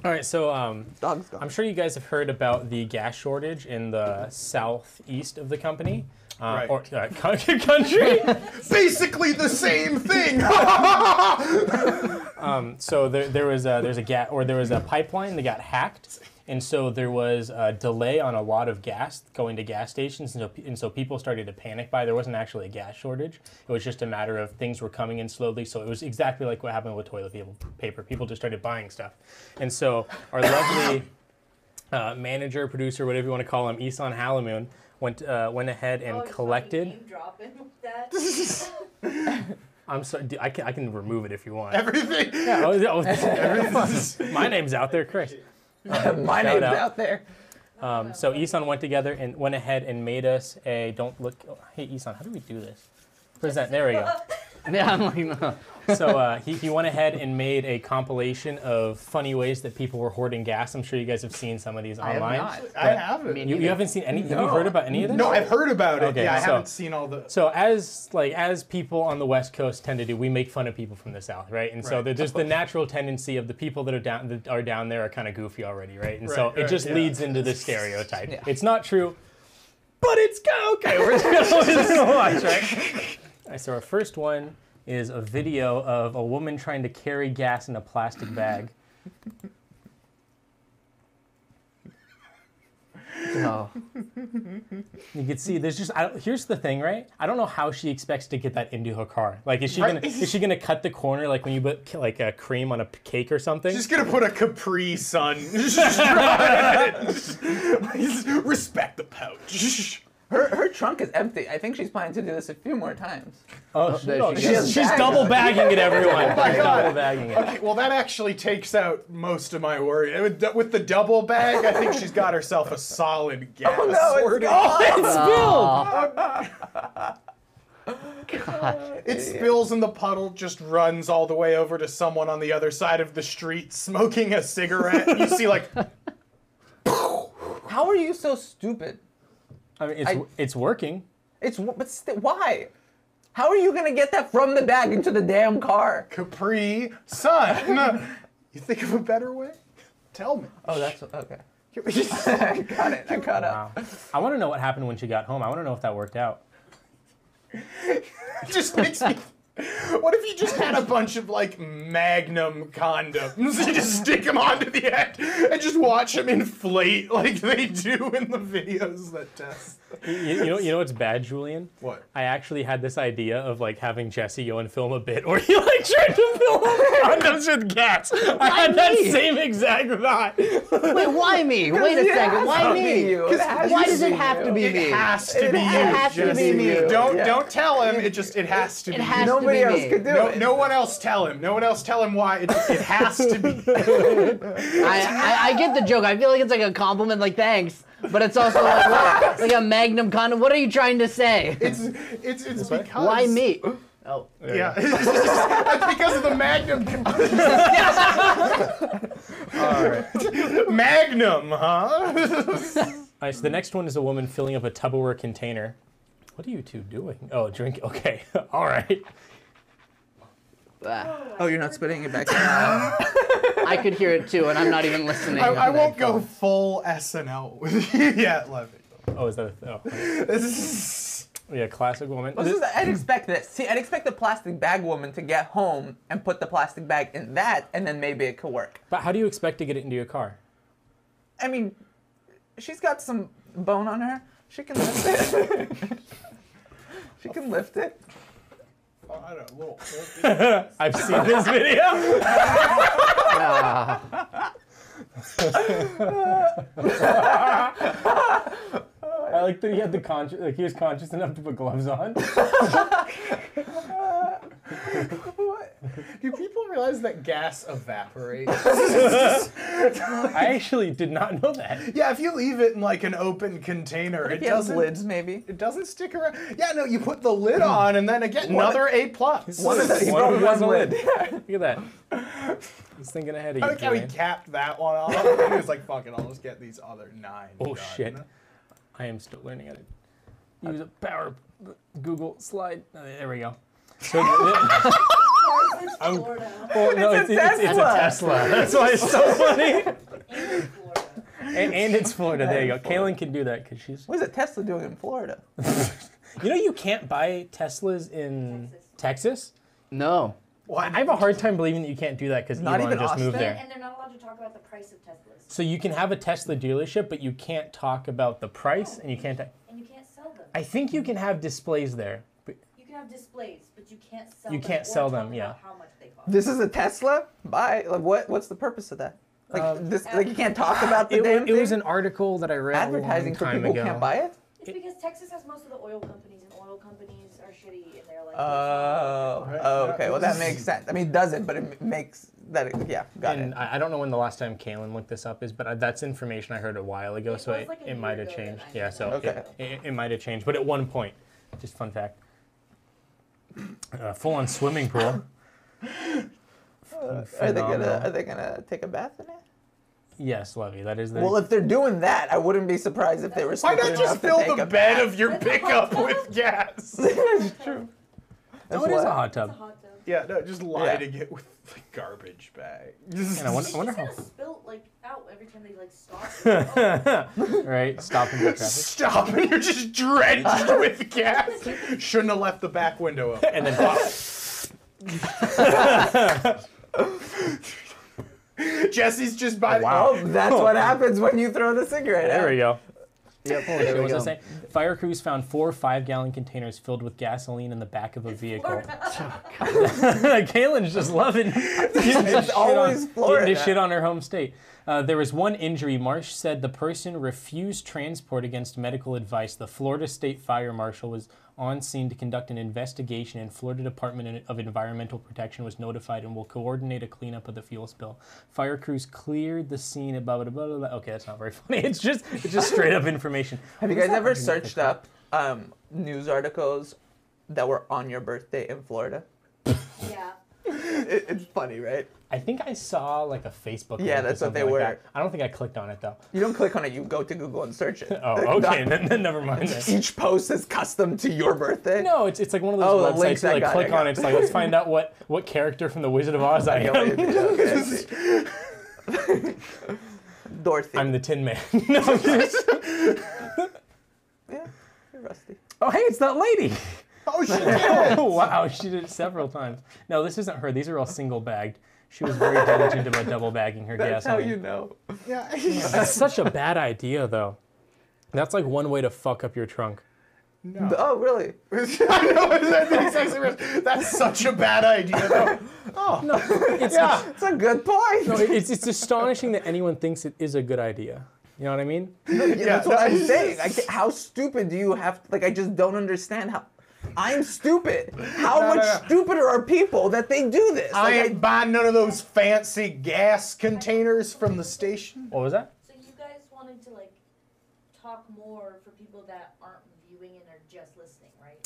All right, so Dog's gone. I'm sure you guys have heard about the gas shortage in the southeast of the company. Right. Or country. Basically the same thing. So there's a pipeline that got hacked, and so there was a delay on a lot of gas going to gas stations, and so people started to panic buy. There wasn't actually a gas shortage. It was just a matter of things were coming in slowly. So it was exactly like what happened with toilet paper. People just started buying stuff, and so our lovely manager, producer, whatever you want to call him, Isan Halamoon, went ahead and collected. Name dropping with that. I'm sorry, I can remove it if you want. Everything. Yeah, my name's out there, Chris. My name's out there. So Isan went ahead and made us a Hey Isan, how do we do this? Present. There we go. Yeah, I'm like, no. So he went ahead and made a compilation of funny ways that people were hoarding gas. I'm sure you guys have seen some of these online. I haven't. You haven't seen any? Have you heard about any of this? No, I've heard about it. Okay, yeah, I so- haven't seen all the. So as people on the West Coast tend to do, we make fun of people from the South, right? And so Right. there's the natural tendency of the people that are down there are kind of goofy already, right? And so Right, it right, just yeah. leads into this stereotype. Yeah. It's not true, but it's okay. We're just gonna watch, right? All right, so our first one is a video of a woman trying to carry gas in a plastic bag. No. You can see there's just here's the thing, right? I don't know how she expects to get that into her car. Like, is she gonna cut the corner like when you put like a cream on a cake or something? She's gonna put a Capri Sun. Respect the pouch. Her trunk is empty. I think she's planning to do this a few more times. Oh, there she she's goes. double bagging it, everyone. Oh my God. Double bagging it. Okay, well that actually takes out most of my worry. With the double bag, I think she's got herself a solid gas. Oh no, it's hoarding. gone. It's spilled. It spills and the puddle just runs all the way over to someone on the other side of the street smoking a cigarette. You see like, How are you so stupid? I mean, it's working. Why? How are you gonna get that from the bag into the damn car? Capri Sun. You think of a better way? Tell me. Oh, that's okay. Can we just- I got it. I caught up. Wow. I want to know what happened when she got home. I want to know if that worked out. It just makes me. What if you just had a bunch of like Magnum condoms? You just stick them onto the end and just watch them inflate like they do in the videos that test. You know what's bad, Julian? What? I actually had this idea of like having Jesse go and film a bit where he like tried to film condoms with gas. I had that same exact thought. Wait, why me? Wait a second. Why me? Why does it have to be It me? has to be you. has to be Jesse. me. Don't tell him. It has to be. It has you. to Nobody be else me. could do it. No one else tell him. No one else tell him why. It has to be. I get the joke. I feel like it's like a compliment, like thanks. But it's also like, what? Like a Magnum condom. What are you trying to say? It's because. Why me? Oh. Yeah. It's because of the Magnum. All right. Magnum, huh? All right, so the next one is a woman filling up a Tupperware container. What are you two doing? Oh, drink. Okay. All right. Ah. Oh, you're not spitting it back. I could hear it too, and I'm not even listening. I won't go full SNL with you yet, Levy. Oh, is that? This is. Yeah, classic woman. I'd expect this. See, I'd expect the plastic bag woman to get home and put the plastic bag in that, and then maybe it could work. But how do you expect to get it into your car? I mean, she's got some bone on her. She can lift it. She can lift it. Oh, I don't know, I've seen this video. I like that he had he was conscious enough to put gloves on. What? Do people realize that gas evaporates? I actually did not know that. Yeah, if you leave it in like an open container, it If you have doesn't. lids, maybe. It doesn't stick around. Yeah, no, you put the lid on, and then again, another A+. One of the, you One got of one them lid. Look at that. He's thinking ahead of I you. like how he Julian. capped that one off. He was like, fuck it, I'll just get these other 9 Oh done. shit. I am still learning how to use a power Google slide. There we go. So Florida. Well, no, It's a it's a Tesla. Tesla. That's why it's so funny. In Florida. And it's Florida. There you go. Kaylin can do that because she's. What is a Tesla doing in Florida? You know, you can't buy Teslas in Texas. No. Well, I have a hard time believing that you can't do that because Not Elon even just moved Austin? there. And they're not allowed to talk about the price of Teslas. So you can have a Tesla dealership, but you can't talk about the price, and you can't. And you can't sell them. I think you can have displays there. But You can have displays, but you can't sell You them. can't or sell talk them, yeah. about how much they cost. This is a Tesla? Buy. Like, what's the purpose of that? Like, this, like you can't talk about the it, damn it thing? was an article that I read Advertising a for long time people who ago. can't buy it? It's because Texas has most of the oil companies, and oil companies are shitty, and they're like. Oh, okay. Well, that makes sense. I mean, it doesn't, but it makes that. Yeah, got And it. I don't know when the last time Kaylin looked this up is, but that's information I heard a while ago, It so was it, like a it year might have ago changed. that I Yeah, heard so that. it might have changed, but at one point, just fun fact, full-on swimming pool. Are they gonna take a bath in it? Yes, Levy, that is the. Well, if they're doing that, I wouldn't be surprised if they were. Why stupid not just enough to fill take the a bed bath. of your That's a pickup hot with tub. gas? That's true. oh, it is a hot It's a tub. hot tub. Yeah, no, just Yeah. lighting it with like garbage bags. And I wonder It's how. gonna spill like out every time they like stop. Right, stopping the traffic. Stop, and you're just drenched with gas. Shouldn't have left the back window open. And then Jesse's just by the. Wow. Oh, that's what happens when you throw the cigarette there out. we go. Yep. What There we was I go. saying? Fire crews found 4 5-gallon containers filled with gasoline in the back of a vehicle. Kaylin's just loving It's always Florida. getting to shit on her home state. There was one injury. Marsh said the person refused transport against medical advice. The Florida State Fire Marshal was on scene to conduct an investigation, and Florida Department of Environmental Protection was notified and will coordinate a cleanup of the fuel spill. Fire crews cleared the scene. Blah, blah, blah, blah, blah. Okay, that's not very funny. It's just straight up information. Have you guys ever searched up news articles that were on your birthday in Florida? Yeah. It's funny, right? I think I saw like a Facebook. Yeah, link or that's what something they like were. that. I don't think I clicked on it though. You don't click on it, you go to Google and search it. Oh, okay. then never mind. Then. Each post is custom to your birthday. No, it's like one of Oh, those the links websites you I like got, click I on. got. It's like let's find out what character from the Wizard of Oz I Okay, am. okay, I see. Dorothy. I'm the Tin Man. No, I'm just- Yeah, you're rusty. oh, hey, it's that lady. Oh shit! Oh, wow, she did it several times. No, this isn't her. These are all single bagged. She was very diligent about double bagging her That's gasoline. how you know. Yeah. That's such a bad idea, though. That's like one way to fuck up your trunk. No. Oh, really? I know. That's such a bad idea, though. Oh No, it's yeah. That's a good point. no, it's astonishing that anyone thinks it is a good idea. You know what I mean? Yeah, that's what I'm saying. How stupid do you have to, like, I just don't understand how. I'm stupid. How much stupider are people that they do this? I Like, ain't buying none of those fancy gas containers from the station. What was that? So you guys wanted to like talk more for people that aren't viewing and are just listening, right?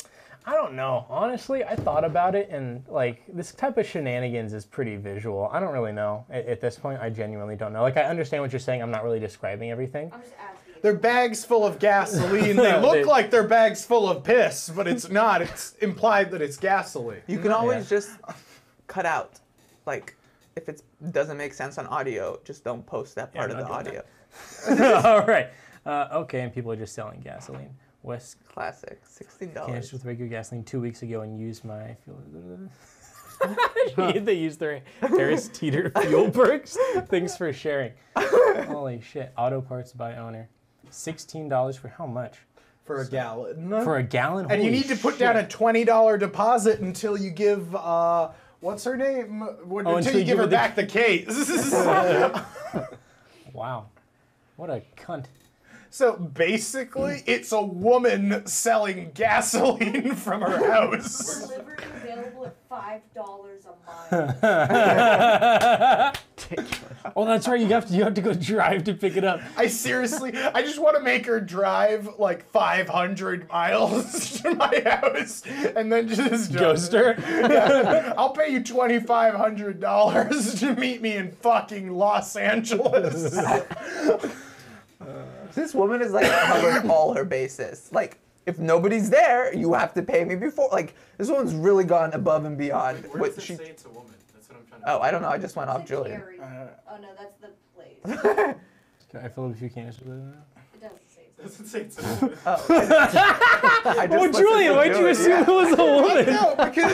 I don't know. Honestly, I thought about it, and like this type of shenanigans is pretty visual. I don't really know at this point. I genuinely don't know. Like I understand what you're saying. I'm not really describing everything. I'm just asking. They're bags full of gasoline. They look like they're bags full of piss, but it's not. It's implied that it's gasoline. you can always just cut out, like, if it doesn't make sense on audio, just don't post that part of the not doing audio. All right. Okay, and people are just selling gasoline. West Classic, $16. canisters with regular gasoline 2 weeks ago and used my fuel. They used their Harris Teeter fuel perks. Thanks for sharing. Holy shit. Auto parts by owner. $16 for how much? For a gallon. For a gallon? And you Holy need to put down a $20 deposit until you give, what's her name? Until you give her back the case. Wow. What a cunt. So basically, it's a woman selling gasoline from her house. Delivery available at $5 a mile. Oh, that's right. You have to go drive to pick it up. I just want to make her drive like 500 miles to my house and then just Ghost her. Yeah, I'll pay you $2,500 to meet me in fucking Los Angeles. This woman is like covering all her bases. Like, if nobody's there, you have to pay me before. Like, this woman's really gone above and beyond. Where does it say it's a woman? That's what I'm trying to. Oh, I don't know. I just went off It's a Julian. carry. Oh no, that's the place. Can I fill up a few canisters with that? It doesn't say so. Doesn't say it's a Oh, I just Oh, Julian, why'd you assume it was a woman? No, because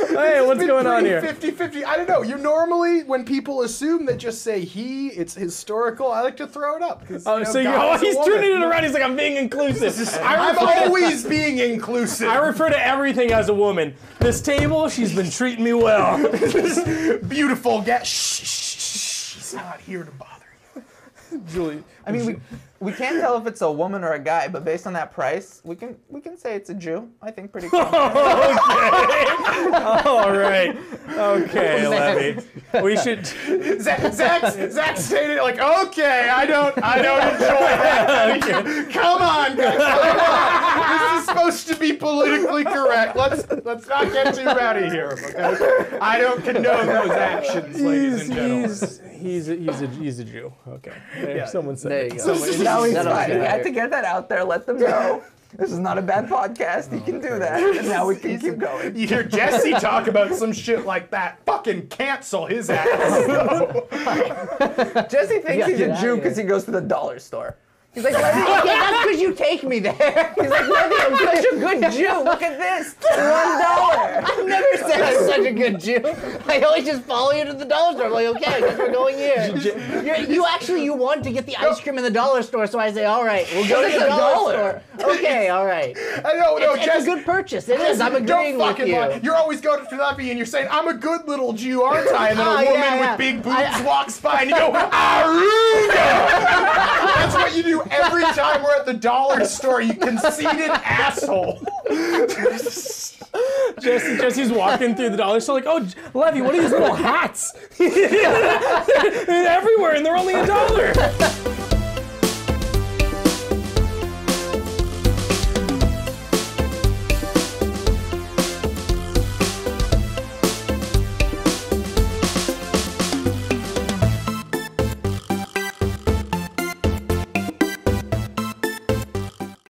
Hey, what's going on here? 50-50. I don't know. You normally, when people assume that just say he, it's historical. I like to throw it up. Oh, so he's turning it around. He's like, I'm being inclusive. I'm always being inclusive. I refer to everything as a woman. This table, she's been treating me well. Beautiful guest. Shh. She's not here to bother you. Julie. I mean, we can't tell if it's a woman or a guy, but based on that price, we can say it's a Jew. I think pretty confident. All right. Okay, Levy. We should. Zach stated it like, okay, I don't enjoy that. Come on, guys. This is supposed to be politically correct. Let's not get too rowdy here. Okay? I don't condone those actions, ladies and gentlemen. He's a Jew. Okay. Yeah. Someone said There it. you go. No, he's That'll fine. be We had better. to get that out there, let them know. This is not a bad podcast. You can do that. And now we can keep going. You hear Jesse talk about some shit like that, fucking cancel his ass. Jesse thinks Yeah, he's get a outta Jew here. because he goes to the dollar store. He's like, Levy, Yeah, that's because you take me there. he's like, Levy, I'm such a good Jew. Look at this. $1. I never said I'm such a good Jew. I always just follow you to the dollar store. I'm like, okay, I guess we're going here. You want to get the ice cream in the dollar store, so I say, all right, we'll go to It's the a dollar dollar. store. Okay, all right. No, It's a Jesse. good purchase. It is. I'm Don't agreeing with fucking you. lie. You're always going to Levy and you're saying, I'm a good little Jew, aren't I? And then a Oh, woman yeah. with big boobs walks by and you go, Aruga! That's what you do every time we're at the dollar store, you conceited asshole. Jesse's walking through the dollar store like, oh, Levy, what are these little hats? They're everywhere and they're only $1.